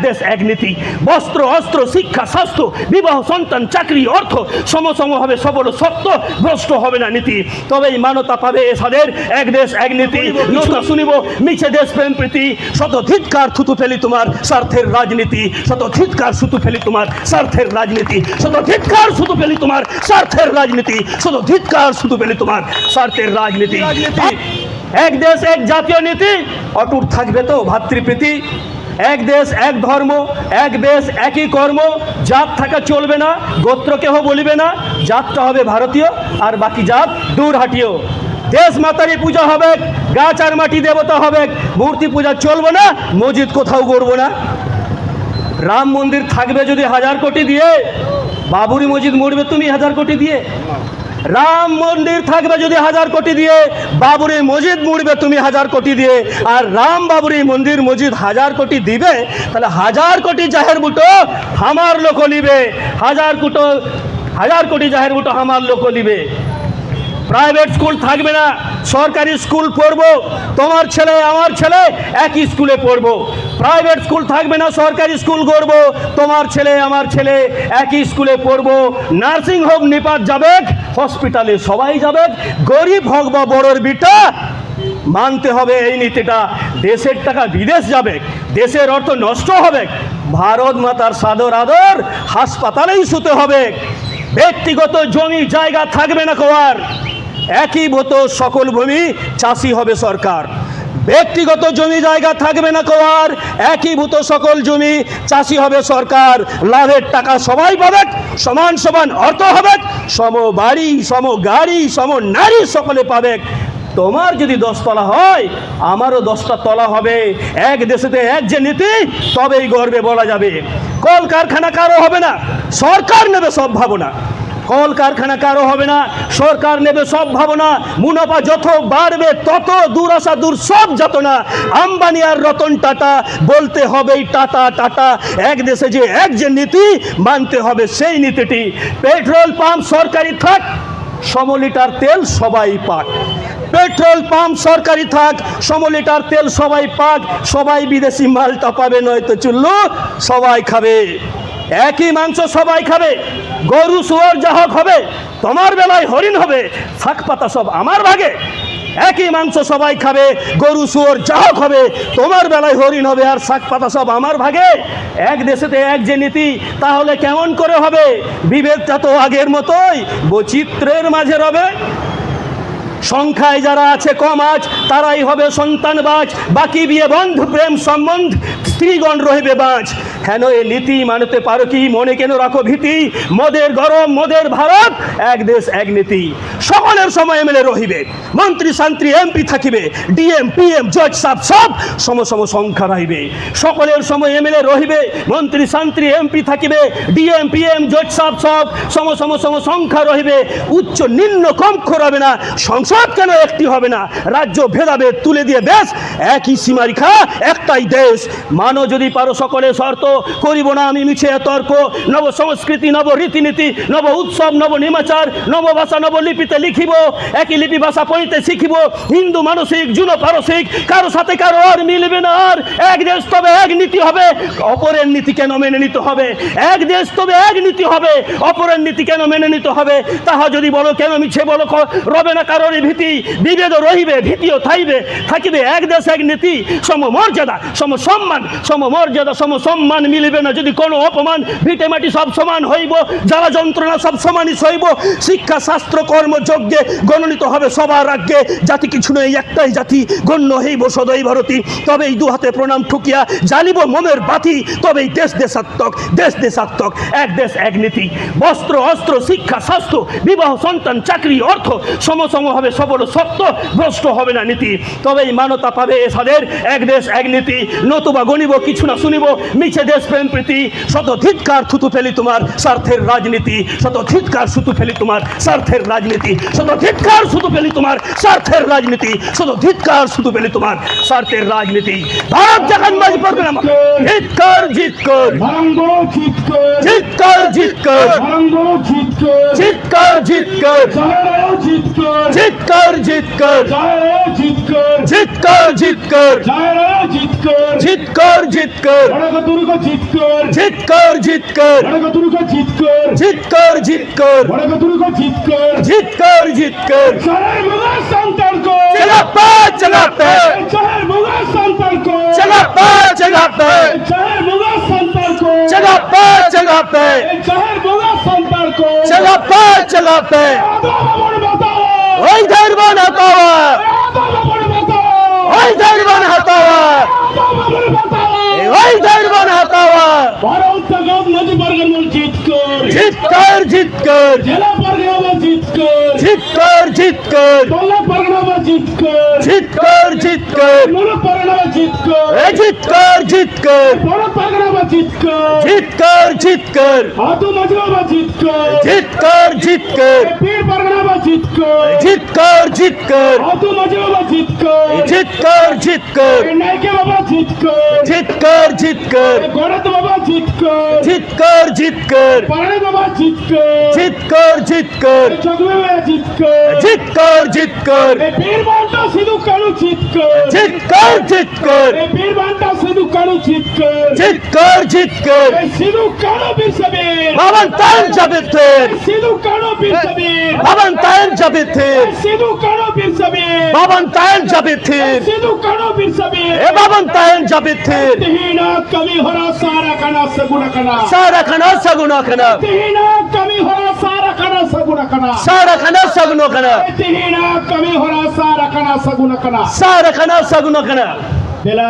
দেশ এক নীতি, বস্ত্র অস্ত্র শিক্ষা স্বাস্থ্য বিবাহ সন্তান চাকরি অর্থ সমসম হবে সবল সত্য, ভ্রষ্ট হবে না নীতি, তবেই মানবতা পাবে এসাদের এক দেশ এক নীতি। নৌকা শুনিব মিছে দেশ প্রেম প্রীতি, শত ধিৎকার থুতু ফেলি তোমার স্বার্থের রাজনীতি, শত ধিৎকার থুতু ফেলি তোমার স্বার্থের রাজনীতি, শত ধিৎকার থুতু ফেলি তোমার স্বার্থের রাজনীতি, শত ধিৎকার থুতু ফেলি তোমার স্বার্থের রাজনীতি। এক দেশ এক জাতীয় নীতি, অটুট থাকবে তো ভাতৃপ্রীতি, এক দেশ এক ধর্ম এক বেশ একই কর্ম, জাত থাকা চলবে না গোত্র কেহ বলিবে না, জাতটা হবে ভারতীয় আর বাকি জাত দূর হাটিও। দেশ মাতারই পূজা হবে, গাছ আর মাটি দেবতা হবে, মূর্তি পূজা চলবে না, মসজিদ কোথাও করবো না। রাম মন্দির থাকবে যদি 1000 কোটি দিয়ে, বাবরি মসজিদ মরবে তুমি 1000 কোটি দিয়ে। রাম মন্দির থাকবে যদি 1000 কোটি দিয়ে, বাবরি মসজিদ মুড়বে তুমি 1000 কোটি দিয়ে। আর রাম বাবরি মন্দির মসজিদ 1000 কোটি দিবে, তাহলে 1000 কোটি জাহের বুটো আমার লোক নিবে, 1000 কোটি জাহের বুটো আমার লোক নিবে। প্রাইভেট স্কুল থাকবে না, সরকারি স্কুল পড়বো, তোমার ছেলে আমার ছেলে একই স্কুলে পড়বো। প্রাইভেট স্কুল থাকবে না, সরকারি স্কুল করবো, তোমার ছেলে আমার ছেলে একই স্কুলে পড়বো। নার্সিং হোম নিপাত যাবে, হসপিটালে সবাই যাবে, গরিব হোক বা বড়োর বিটা মানতে হবে এই নীতিটা। দেশের টাকা বিদেশ যাবে, দেশের অর্থ নষ্ট হবে, ভারত মাতার সাদর আদর হাসপাতালেই শুতে হবে। ব্যক্তিগত জমি জায়গা থাকবে না কোয়ার, একই মতো সকল ভূমি চাষি হবে সরকার। ব্যক্তিগত জমি জায়গা থাকবে না কোয়ার, একই ভূত সকল জমি চাষি হবে সরকার। লাভের টাকা সবাই পাবে, সমান সমান অর্থ হবে, সম বাড়ি সম গাড়ি সম নারী সকলে পাবে। তোমার যদি 10 তলা হয় আমারও 10টা তলা হবে। এক দেশেতে এক যে নীতি, তবেই গর্বে বলা যাবে। কল কারখানা কারো হবে না, সরকার নেবে সব ভাবনা। কল কারখানা কারো হবে না, সরকার নেবে সব ভাবনা। মুনাফা যত বাড়বে তত দুরাশা দূর সব যাতনা। আম্বানি আর রতন টাটা বলতে হবেই টাটা টাটা। এক দেশে যে এক যে নীতি, মানতে হবে সেই নীতিটি। পেট্রোল পাম্প সরকারি থাক, 100 লিটার তেল সবাই পাক। পেট্রোল পাম্প সরকারি থাক, 100 লিটার তেল সবাই পাক। সবাই বিদেশি মালটা পাবে, নয়তো চুল্লু সবাই খাবে। একই মাংস সবাই খাবে, গরু শুয়োর যা হোক হবে, তোমার বেলায় হরিণ হবে, শাক পাতা সব আমার ভাগে। একই মাংস সবাই খাবে, গরু শুয়োর যা হোক হবে, তোমার বেলায় হরিণ হবে আর শাক পাতা সব আমার ভাগে। এক দেশেতে এক যে নীতি, তাহলে কেমন করে হবে? বিভেদটা তো আগের মতোই বৈচিত্র্যের মাঝে রবে। সংখ্যায় যারা আছে কম আজ, তারাই হবে সন্তানবাজ। বাকি বিয়ে বন্ধু প্রেম সম্বন্ধ, স্ত্রীগণ রহিবে বাঁচ। হেন এ নীতি মানতে পারো কি, মনে কেন রাখো ভীতি? মদের গরম মদের ভারত, এক দেশ এক নীতি। সকলের সময় এমএলএ রহিবে, মন্ত্রী শান্ত্রী এমপি থাকিবে, ডিএম পিএম জজ সাহেব সব সম সম সংখ্যা রহিবে। সকলের সময় এমএলএ রহিবে, মন্ত্রী শান্ত্রী এমপি থাকিবে, ডিএম পিএম জজ সাহেব সব সম সম সম সংখ্যা রহিবে। উচ্চ নিম্ন কম হবে না, সংসদ কেন একটি হবে না? রাজ্য ভেদাভেদ তুলে দিয়ে বেশ একই সীমারেখা একটাই দেশ। মানো যদি পারো সকলে শর্ত, করিব না আমি মিছে তর্ক। নব সংস্কৃতি নব রীতিনীতি, নব উৎসব নব নিমাচার, নব ভাষা নব লিপিতে লিখিব, একই লিপি ভাষা পড়িতে শিখিব। হিন্দু মানসিক জুনো পারসিক, কারো সাথে কারো আর মিলবে না আর। এক দেশ তবে এক নীতি হবে, অপরের নীতি কেন মেনে নিতে হবে? এক দেশ তবে এক নীতি হবে, অপরের নীতি কেন মেনে নিতে হবে? তাহা যদি বলো কেন মিছে বলো, রবে না কারোর ভীতি। বিভেদ রহিবে ভীতিও থাকিবে, এক দেশ এক নীতি। সম মর্যাদা সম সম্মান, সম মর্যাদা সম সম্মান মিলিবে না যদি কোনো অপমান। ভিটে মাটি সব সমান হইব, জ্বালা যন্ত্রণা সব সমানই সইব। শিক্ষা শাস্ত্র কর্ম যজ্ঞে গণনিত হবে সবার আজ্ঞে। জাতি কিছু নেই একটাই জাতি, গণ্য হইব সদয় ভারতী। তবেই দুহাতে প্রণাম ঠুকিয়া জ্বালিব মোমের বাতি। তবেই দেশ দেশাত্মক, দেশ দেশাত্মক, এক দেশ এক নীতি। বস্ত্র অস্ত্র শিক্ষা স্বাস্থ্য বিবাহ সন্তান চাকরি অর্থ সমসম হবে সবল সত্য, ভ্রষ্ট হবে না নীতি, তবেই মানবতা পাবে এসাদের এক দেশ এক নীতি। নতুবা গণিব কিছু না শুনিব মিছে দেশ প্রেম প্রীতি। শত ধিৎকার থুতু ফেলি তোমার স্বার্থের রাজনীতি, শত ধিৎকার থুতু ফেলি তোমার স্বার্থের রাজনীতি, শত ধিৎকার থুতু ফেলি তোমার স্বার্থের রাজনীতি, শত ধিৎকার থুতু ফেলি তোমার স্বার্থের রাজনীতি। ভারত যখন বাজি পড়বে না, ধিৎকার জিতকর ধিৎকার জিতকর ধিৎকার জিতকর জিতকর জিতকর জিতকর জিতকর জিতকর জিতকর कर जीत कर बड़गतुरु को जीत कर जीत कर जीत कर बड़गतुरु को जीत कर जीत कर जीत कर बड़गतुरु को जीत कर जीत कर जीत कर शहर मुगा संतर को चलाते चलाते शहर मुगा संतर को चलाते चलाते शहर मुगा संतर को चलाते चलाते शहर मुगा संतर को चलाते चलाते आदो बड़ बताओ ওই ধর্মন হতাওয়া आदो बड़ बताओ ওই ধর্মন হতাওয়া आदो बड़ बताओ ওই ধর্মন হতাওয়া भारत तक नदी बरगन जीत कर জিত কর জিত কর जिला परगना जीत कर জিত কর জিত কর टोला परगना जीत कर জিত কর জিত কর मुल परगना जीत कर এ জিত কর জিত কর बड़ परगना जीत कर জিত কর জিত কর आदो मजरा जीत कर জিত কর জিত কর पीर परगना जीत कर জিত কর জিত কর आदो मजरा जीत कर জিত কর জিত কর नायके बाबा जीत कर জিত কর জিত কর गौरत बाबा जीत कर জিত কর জিত কর पारणे बाबा जीत कर জিত কর জিত কর चगवे में जीत कर জিত কর জিত কর पीर बांटा सिद्धू कानू जीत कर জিত কর জিত কর पीर बांटा सिद्धू कानू जीत कर জিত কর জিত কর सिद्धू कानू बीर सबीर বাবন তান জাবিতের सिद्धू कानू बीर सबीर বাবন তান জাবিতের सिद्धू कानू बीर सबीर বাবন তান জাবিতের सिद्धू कानू बीर सबीर এ বাবন তান জাবিতের तिहीना कमी होरा सारा कना सगुना कना সারা খানা সগুনা খানা तिहीना कमी होरा सारा कना सगुना कना সারা খানা সগুনা খানা तिहीना कमी होरा सारा कना सगुना कना সারা খানা সগুনা খানা दिला